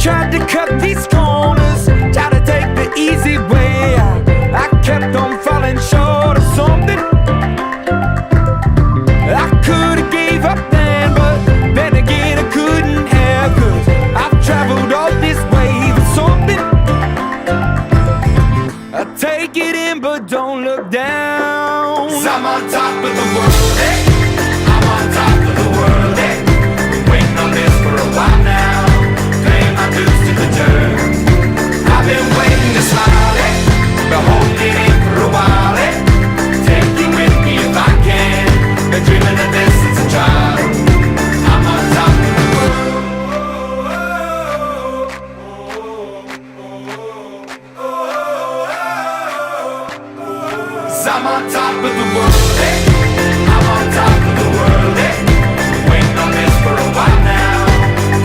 Tried to cut these corners, tried to take the easy way. I kept on falling short of something. I could've gave up then, but then again I couldn't have. 'Cause I've traveled all this way for something. I take it in but don't look down. 'Cause I'm on top of the world, eh? I'm on top of the world, eh? Been waiting on this for a while now, paying my dues to the dirt. I've been waiting to smile, eh? Been holding in for a while, eh? Take you with me if I can. Been dreaming of this since a child. I'm on top of the world. 'Cause I'm on top of the world, eh? I'm on top of the world, eh? Waiting on this for a while now,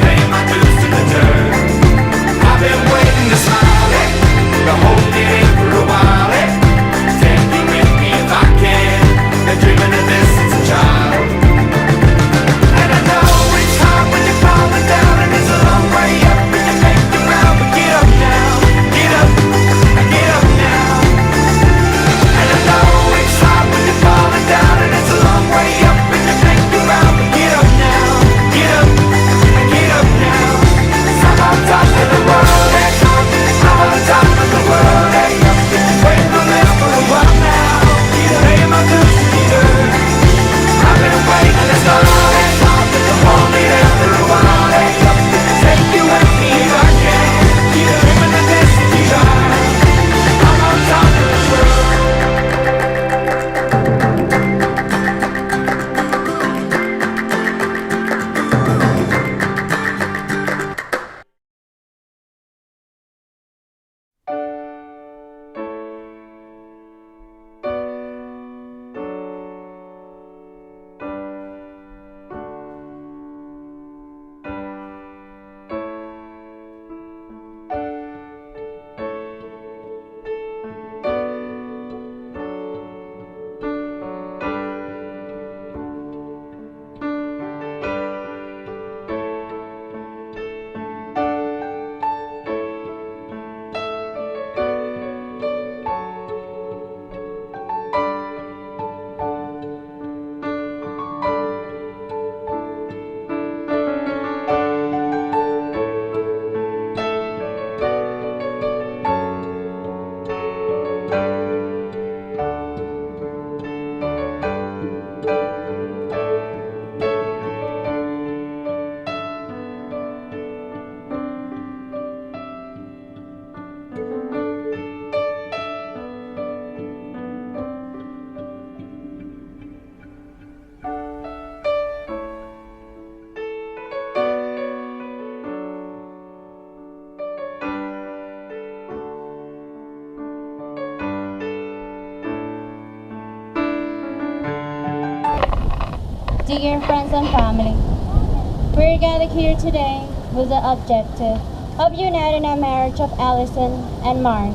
paying my dues to the dirt. I've been waiting to smile, eh? Been holding in for a while, eh? Take you with me if I can. Been dreaming of this since a child. And I know it's hard when you're falling down, and it's a long way up when you make the ground. But get up now, get up, get up now. And I know it's hard when you're falling down, and it's a long way up when you make the ground. But get up now, get up, get up now. 'Cause I'm on top of the world, eh? I'm on top of the world, eh? Waiting on this for a while now, paying my dues to the earth. I've been waiting this long, eh? Hold me there for a while, eh? Take you with me if I can. Dreaming of this desire. I'm on top of the world. Dear friends and family, we're gathered here today with the objective of uniting a marriage of Allison and Mark,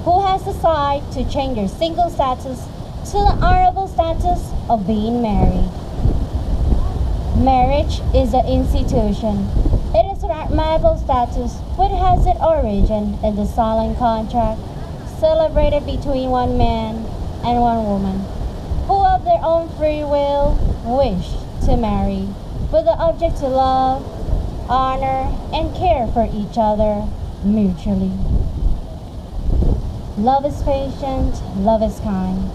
who has decided to change their single status to the honorable status of being married. Marriage is an institution. It is an admirable status which has its origin in the solemn contract celebrated between one man and one woman, who of their own free will wish to marry, with the object to love, honor, and care for each other mutually. Love is patient, love is kind.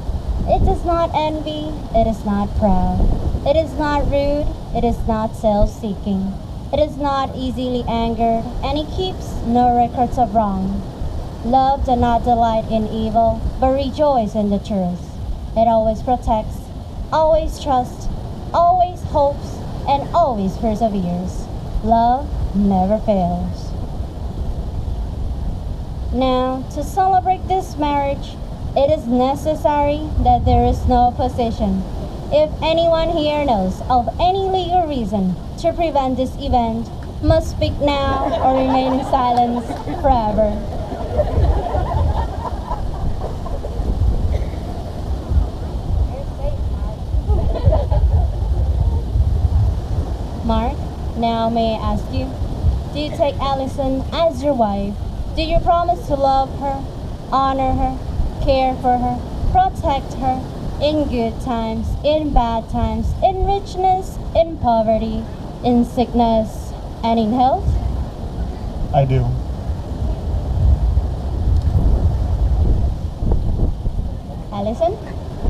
It does not envy, it is not proud. It is not rude, it is not self-seeking. It is not easily angered, and it keeps no records of wrong. Love does not delight in evil, but rejoice in the truth. It always protects, always trusts, always hopes, and always perseveres. Love never fails. Now, to celebrate this marriage, it is necessary that there is no opposition. If anyone here knows of any legal reason to prevent this event, must speak now or remain in silence forever. Mark, now may I ask you, do do you take Allison as your wife? Do you promise to love her, honor her, care for her, protect her in good times, in bad times, in richness, in poverty, in sickness, and in health? I do. Allison,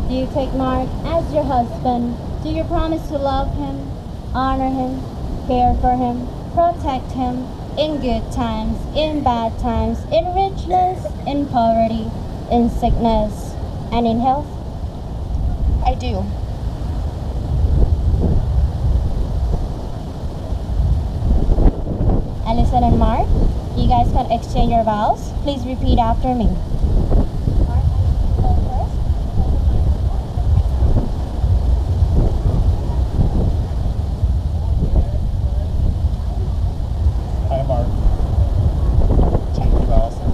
do you take Mark as your husband? Do you promise to love him, honor him, care for him, protect him in good times, in bad times, in richness, in poverty, in sickness, and in health? I do. Allison and Mark, you guys can exchange your vows. Please repeat after me. I, Mark, take you, Allison,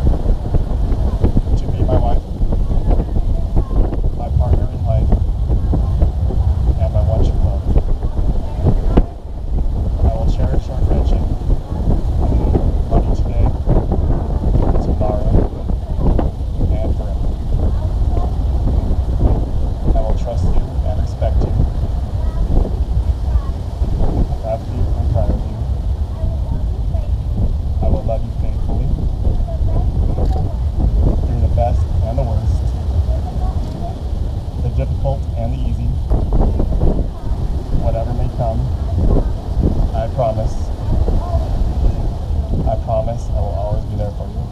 to be my wife, my partner in life, and my one true love. I will cherish our friendship, love you today, tomorrow, and forever. I will trust you and respect you, laugh with you and cry with you. I will love you faithfully through the best and the worst, the difficult and the easy, whatever may come. I promise I will always be there for you.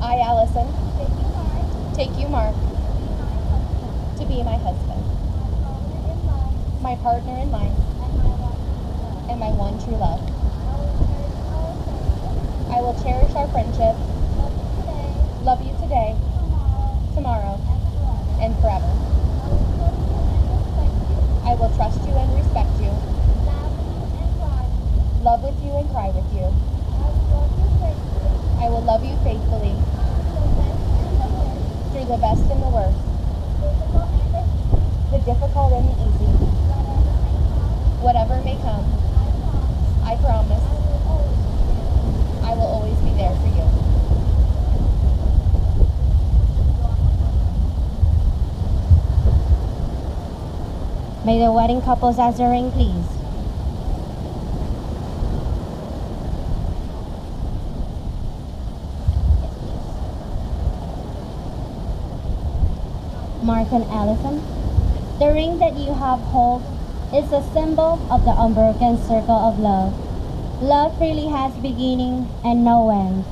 I, Allison, take you, Mark, to be my husband, my partner in life, and my one true love. I will cherish our friendship, love you today, tomorrow, and forever. I will trust you and respect you, love with you and cry with you. I will love you faithfully through the best and the worst, the difficult and the easy, whatever may come. I promise I will always be there for you. May the wedding couples ask the ring, please. Mark and Allison, the ring that you have hold is a symbol of the unbroken circle of love. Love really has beginning and no end.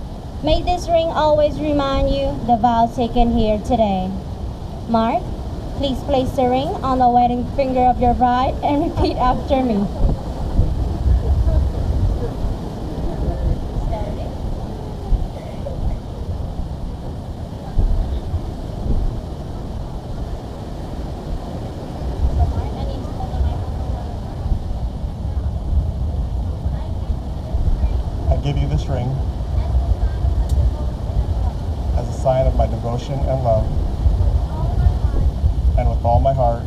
May this ring always remind you the vows taken here today. Mark, please place the ring on the wedding finger of your bride and repeat after me. I give you this ring as a sign of my devotion and love, and with all my heart,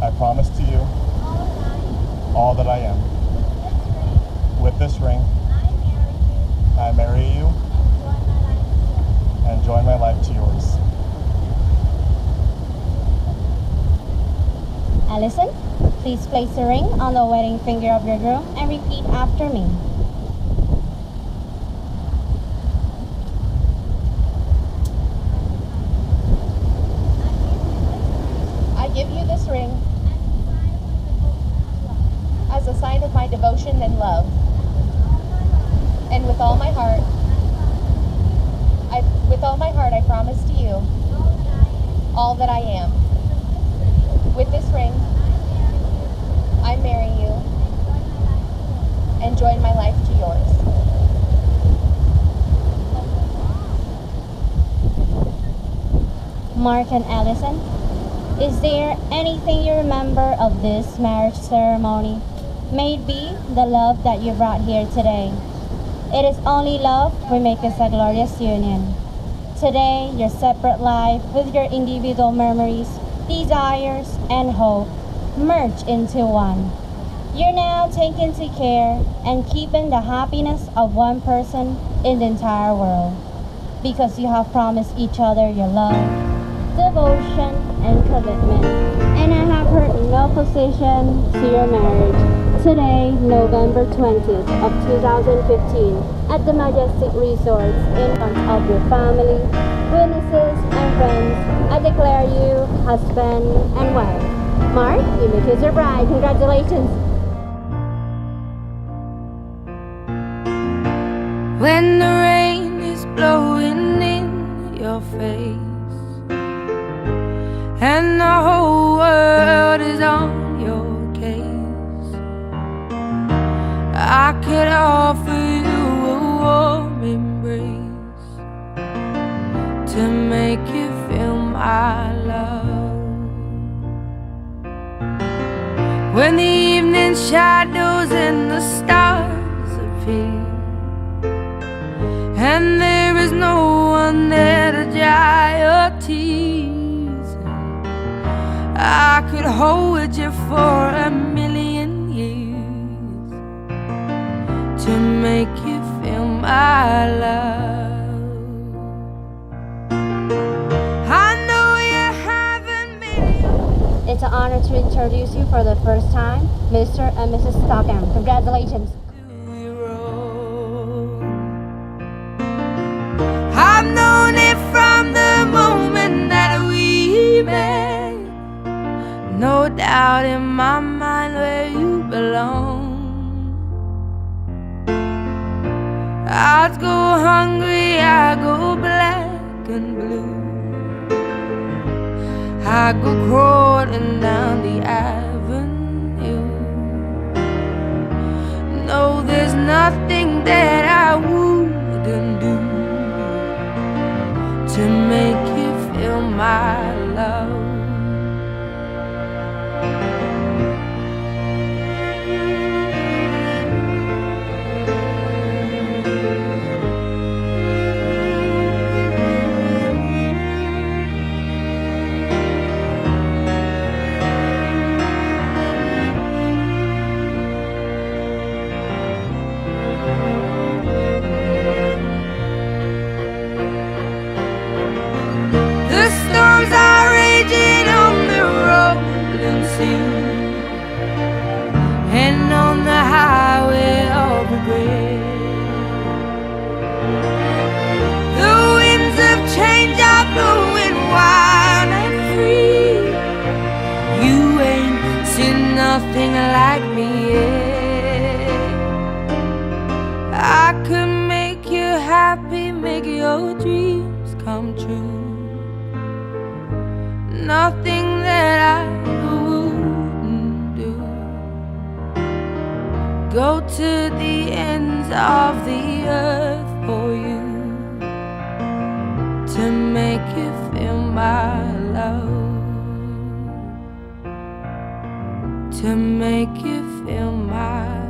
I promise to you all that I am. With this ring, I marry you and join my life to yours. Allison, please place the ring on the wedding finger of your groom and repeat after me. I give you this ring as a sign of my devotion and love. And with all my heart, I promise to you all that I am. With this ring, I marry you and join my life to yours. Mark and Allison, is there anything you remember of this marriage ceremony? May it be the love that you brought here today. It is only love will make us a glorious union. Today, your separate life with your individual memories, desires, and hope merge into one. You're now taking to care and keeping the happiness of one person in the entire world because you have promised each other your love, devotion, and commitment. And I have heard in opposition to your marriage. Today, November 20th of 2015, at the Majestic Resorts in front of your family, witnesses, and friends, I declare you husband and wife. Mark, you may kiss your bride. Congratulations. When the rain is blowing in your face and the whole world is on your case, I could offer you a warm embrace to make you feel my love. When the evening shadows and the stars appear and there is no one there to dry your tears, I could hold you for a million years to make you feel my love. I know you haven't been. It's an honor to introduce you for the first time, Mr. and Mrs. Stockham. Congratulations. I've known it from the moment that we met. No doubt in my mind where you belong. I'd go hungry, I go black and blue. I go crawling down the avenue. No, there's nothing that I wouldn't do to make you feel my love. Storms are raging on the rolling sea and on the highway of regret. The winds of change are blowing wild and free. You ain't seen nothing like me yet. I could make you happy, make your dreams come true. Nothing that I wouldn't do. Go to the ends of the earth for you to make you feel my love, to make you feel my